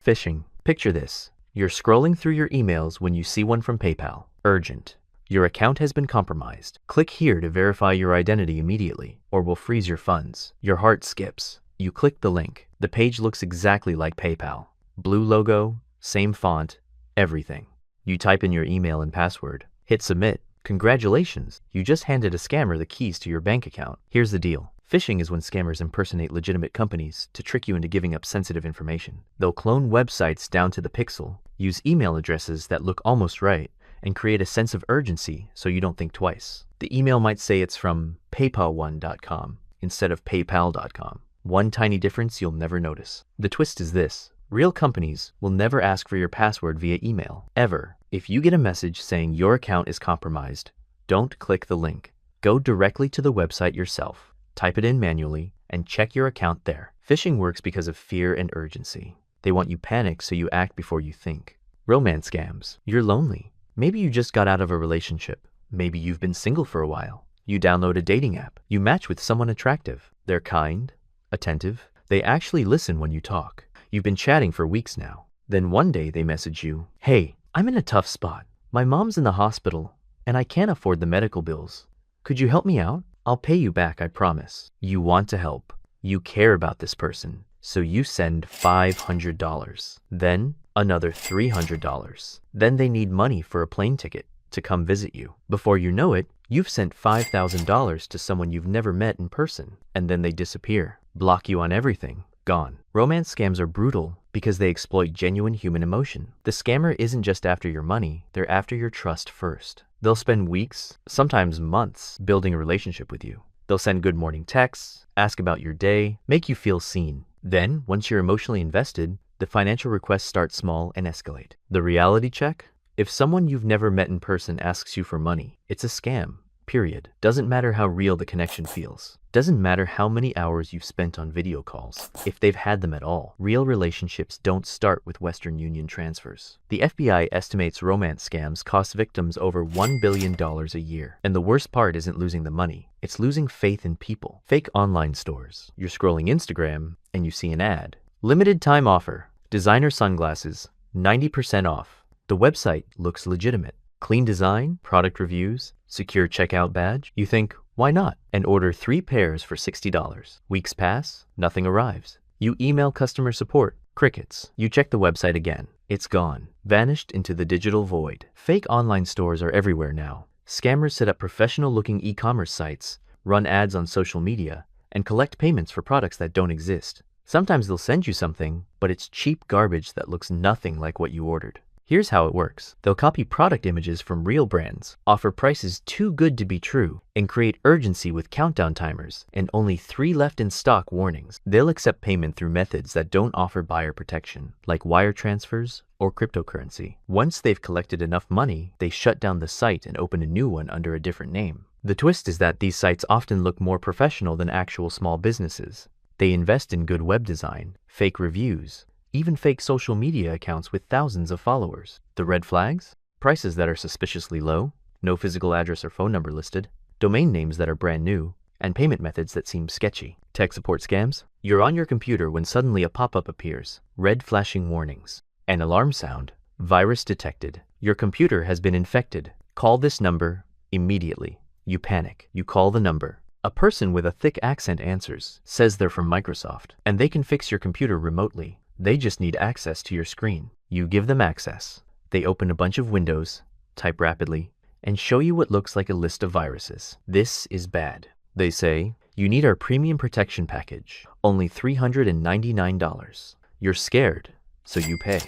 Phishing. Picture this. You're scrolling through your emails when you see one from PayPal. Urgent. Your account has been compromised. Click here to verify your identity immediately, or we'll freeze your funds. Your heart skips. You click the link. The page looks exactly like PayPal. Blue logo, same font, everything. You type in your email and password. Hit submit. Congratulations, you just handed a scammer the keys to your bank account. Here's the deal. Phishing is when scammers impersonate legitimate companies to trick you into giving up sensitive information. They'll clone websites down to the pixel, use email addresses that look almost right, and create a sense of urgency so you don't think twice. The email might say it's from paypal1.com instead of paypal.com. One tiny difference you'll never notice. The twist is this. Real companies will never ask for your password via email, ever. If you get a message saying your account is compromised, don't click the link. Go directly to the website yourself. Type it in manually, and check your account there. Phishing works because of fear and urgency. They want you panicked so you act before you think. Romance scams. You're lonely. Maybe you just got out of a relationship. Maybe you've been single for a while. You download a dating app. You match with someone attractive. They're kind, attentive. They actually listen when you talk. You've been chatting for weeks now. Then one day they message you, "Hey, I'm in a tough spot. My mom's in the hospital, and I can't afford the medical bills. Could you help me out? I'll pay you back, I promise." You want to help. You care about this person. So you send $500. Then another $300. Then they need money for a plane ticket to come visit you. Before you know it, you've sent $5,000 to someone you've never met in person. And then they disappear. Block you on everything. Gone. Romance scams are brutal because they exploit genuine human emotion. The scammer isn't just after your money, they're after your trust first. They'll spend weeks, sometimes months, building a relationship with you. They'll send good morning texts, ask about your day, make you feel seen. Then, once you're emotionally invested, the financial requests start small and escalate. The reality check? If someone you've never met in person asks you for money, it's a scam. Period. Doesn't matter how real the connection feels. Doesn't matter how many hours you've spent on video calls, if they've had them at all. Real relationships don't start with Western Union transfers. The FBI estimates romance scams cost victims over $1 billion a year. And the worst part isn't losing the money. It's losing faith in people. Fake online stores. You're scrolling Instagram and you see an ad. Limited time offer. Designer sunglasses. 90% off. The website looks legitimate. Clean design, product reviews, secure checkout badge. You think, why not? And order 3 pairs for $60. Weeks pass, nothing arrives. You email customer support, crickets. You check the website again. It's gone, vanished into the digital void. Fake online stores are everywhere now. Scammers set up professional-looking e-commerce sites, run ads on social media, and collect payments for products that don't exist. Sometimes they'll send you something, but it's cheap garbage that looks nothing like what you ordered. Here's how it works. They'll copy product images from real brands, offer prices too good to be true, and create urgency with countdown timers and only 3 left in stock warnings. They'll accept payment through methods that don't offer buyer protection, like wire transfers or cryptocurrency. Once they've collected enough money, they shut down the site and open a new one under a different name. The twist is that these sites often look more professional than actual small businesses. They invest in good web design, fake reviews, even fake social media accounts with thousands of followers. The red flags? Prices that are suspiciously low, no physical address or phone number listed, domain names that are brand new, and payment methods that seem sketchy. Tech support scams? You're on your computer when suddenly a pop-up appears. Red flashing warnings. An alarm sound. Virus detected. Your computer has been infected. Call this number immediately. You panic. You call the number. A person with a thick accent answers, says they're from Microsoft, and they can fix your computer remotely. They just need access to your screen. You give them access. They open a bunch of windows, type rapidly, and show you what looks like a list of viruses. This is bad. They say, you need our premium protection package. Only $399. You're scared, so you pay.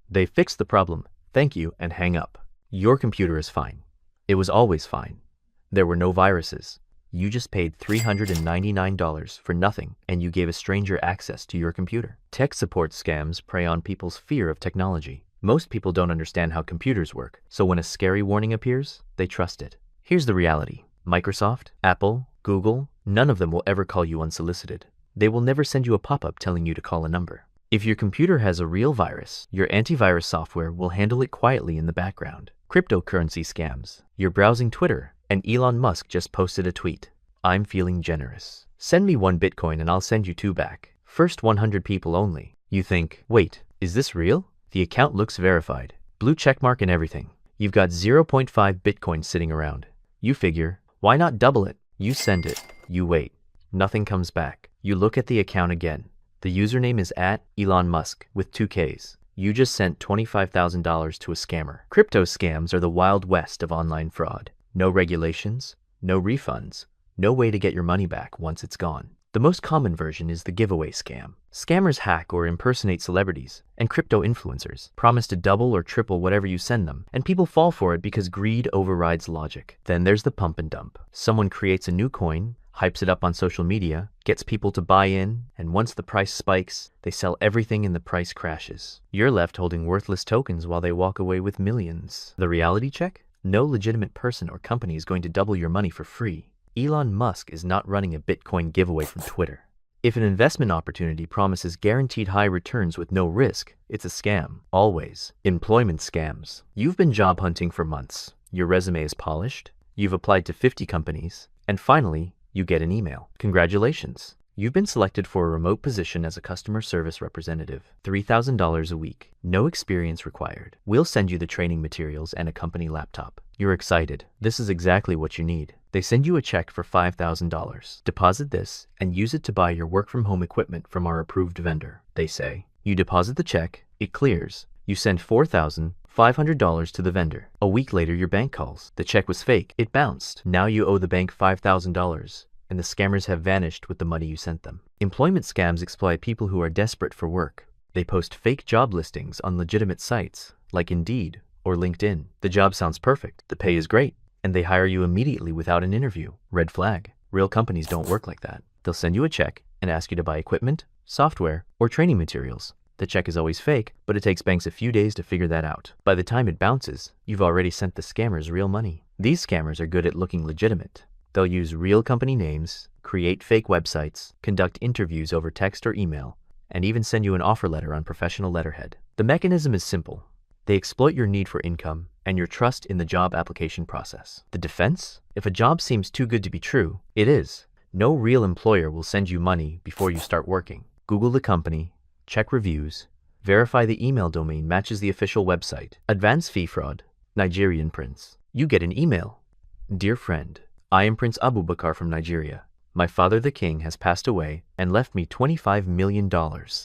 They fix the problem, thank you, and hang up. Your computer is fine. It was always fine. There were no viruses. You just paid $399 for nothing, and you gave a stranger access to your computer. Tech support scams prey on people's fear of technology. Most people don't understand how computers work, so when a scary warning appears, they trust it. Here's the reality. Microsoft, Apple, Google, none of them will ever call you unsolicited. They will never send you a pop-up telling you to call a number. If your computer has a real virus, your antivirus software will handle it quietly in the background. Cryptocurrency scams. You're browsing Twitter, and Elon Musk just posted a tweet. I'm feeling generous. Send me 1 Bitcoin and I'll send you 2 back. First 100 people only. You think, wait, Is this real? The account looks verified. Blue checkmark and everything. You've got 0.5 Bitcoin sitting around. You figure, why not double it? You send it. You wait. Nothing comes back. You look at the account again. The username is @Elon Musk with 2 Ks. You just sent $25,000 to a scammer. Crypto scams are the wild west of online fraud. No regulations, no refunds, no way to get your money back once it's gone. The most common version is the giveaway scam. Scammers hack or impersonate celebrities and crypto influencers, promise to double or triple whatever you send them, and people fall for it because greed overrides logic. Then there's the pump and dump. Someone creates a new coin, hypes it up on social media, gets people to buy in, and once the price spikes, they sell everything and the price crashes. You're left holding worthless tokens while they walk away with millions. The reality check? No legitimate person or company is going to double your money for free. Elon Musk is not running a Bitcoin giveaway from Twitter. If an investment opportunity promises guaranteed high returns with no risk, it's a scam. Always. Employment scams. You've been job hunting for months. Your resume is polished. You've applied to 50 companies. And finally, you get an email. Congratulations. You've been selected for a remote position as a customer service representative. $3,000 a week. No experience required. We'll send you the training materials and a company laptop. You're excited. This is exactly what you need. They send you a check for $5,000. Deposit this and use it to buy your work-from-home equipment from our approved vendor, they say. You deposit the check, it clears. You send $4,500 to the vendor. A week later, your bank calls. The check was fake. It bounced. Now you owe the bank $5,000. And the scammers have vanished with the money you sent them. Employment scams exploit people who are desperate for work. They post fake job listings on legitimate sites, like Indeed or LinkedIn. The job sounds perfect, the pay is great, and they hire you immediately without an interview. Red flag. Real companies don't work like that. They'll send you a check and ask you to buy equipment, software, or training materials. The check is always fake, but it takes banks a few days to figure that out. By the time it bounces, you've already sent the scammers real money. These scammers are good at looking legitimate. They'll use real company names, create fake websites, conduct interviews over text or email, and even send you an offer letter on professional letterhead. The mechanism is simple. They exploit your need for income and your trust in the job application process. The defense? If a job seems too good to be true, it is. No real employer will send you money before you start working. Google the company, check reviews, verify the email domain matches the official website. Advance fee fraud, Nigerian prince. You get an email. Dear friend, I am Prince Abubakar from Nigeria. My father the king has passed away and left me $25 million.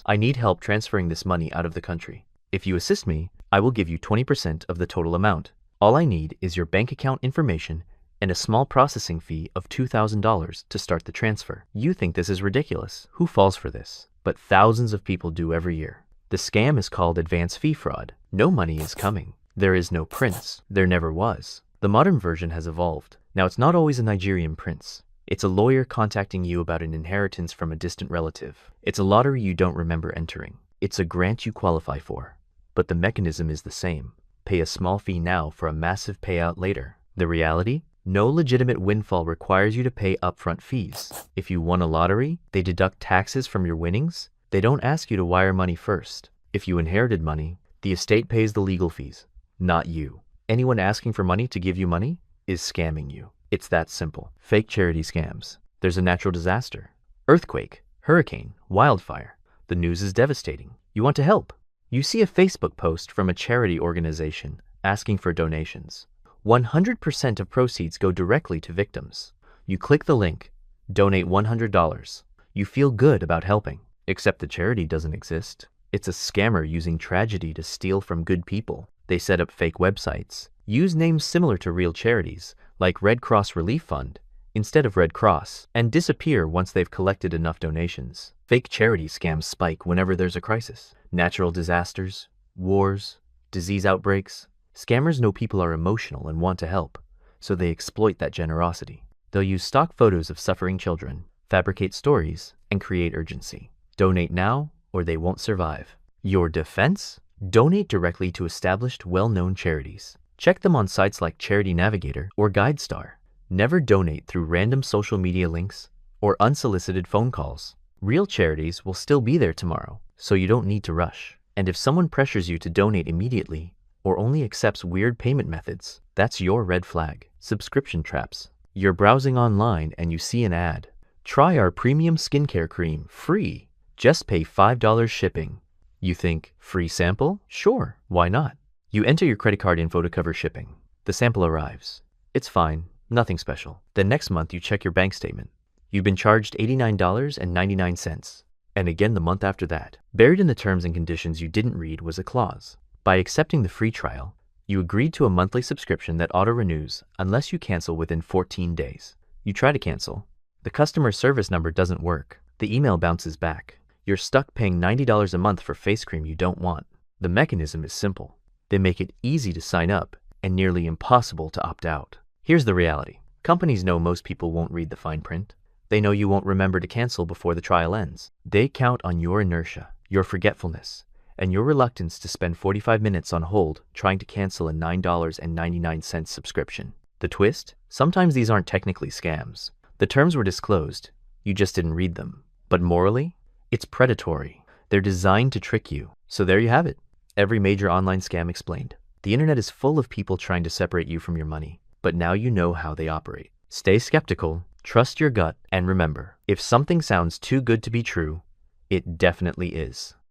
I need help transferring this money out of the country. If you assist me, I will give you 20% of the total amount. All I need is your bank account information and a small processing fee of $2,000 to start the transfer. You think this is ridiculous. Who falls for this? But thousands of people do every year. The scam is called advance fee fraud. No money is coming. There is no prince. There never was. The modern version has evolved. Now, it's not always a Nigerian prince. It's a lawyer contacting you about an inheritance from a distant relative. It's a lottery you don't remember entering. It's a grant you qualify for. But the mechanism is the same. Pay a small fee now for a massive payout later. The reality? No legitimate windfall requires you to pay upfront fees. If you won a lottery, they deduct taxes from your winnings. They don't ask you to wire money first. If you inherited money, the estate pays the legal fees, not you. Anyone asking for money to give you money is scamming you. It's that simple. Fake charity scams. There's a natural disaster. Earthquake, hurricane, wildfire. The news is devastating. You want to help. You see a Facebook post from a charity organization asking for donations. 100% of proceeds go directly to victims. You click the link, donate $100. You feel good about helping, except the charity doesn't exist. It's a scammer using tragedy to steal from good people. They set up fake websites, use names similar to real charities, like Red Cross Relief Fund, instead of Red Cross, and disappear once they've collected enough donations. Fake charity scams spike whenever there's a crisis. Natural disasters, wars, disease outbreaks. Scammers know people are emotional and want to help, so they exploit that generosity. They'll use stock photos of suffering children, fabricate stories, and create urgency. Donate now, or they won't survive. Your defense? Donate directly to established, well-known charities. Check them on sites like Charity Navigator or GuideStar. Never donate through random social media links or unsolicited phone calls. Real charities will still be there tomorrow, so you don't need to rush. And if someone pressures you to donate immediately or only accepts weird payment methods, that's your red flag. Subscription traps. You're browsing online and you see an ad. Try our premium skincare cream free. Just pay $5 shipping. You think, free sample? Sure, why not? You enter your credit card info to cover shipping. The sample arrives. It's fine, nothing special. Then next month you check your bank statement. You've been charged $89.99. And again the month after that. Buried in the terms and conditions you didn't read was a clause. By accepting the free trial, you agreed to a monthly subscription that auto-renews unless you cancel within 14 days. You try to cancel. The customer service number doesn't work. The email bounces back. You're stuck paying $90 a month for face cream you don't want. The mechanism is simple. They make it easy to sign up and nearly impossible to opt out. Here's the reality. Companies know most people won't read the fine print. They know you won't remember to cancel before the trial ends. They count on your inertia, your forgetfulness, and your reluctance to spend 45 minutes on hold trying to cancel a $9.99 subscription. The twist? Sometimes these aren't technically scams. The terms were disclosed, you just didn't read them. But morally, it's predatory. They're designed to trick you. So there you have it. Every major online scam explained. The internet is full of people trying to separate you from your money, but now you know how they operate. Stay skeptical, trust your gut, and remember, if something sounds too good to be true, it definitely is.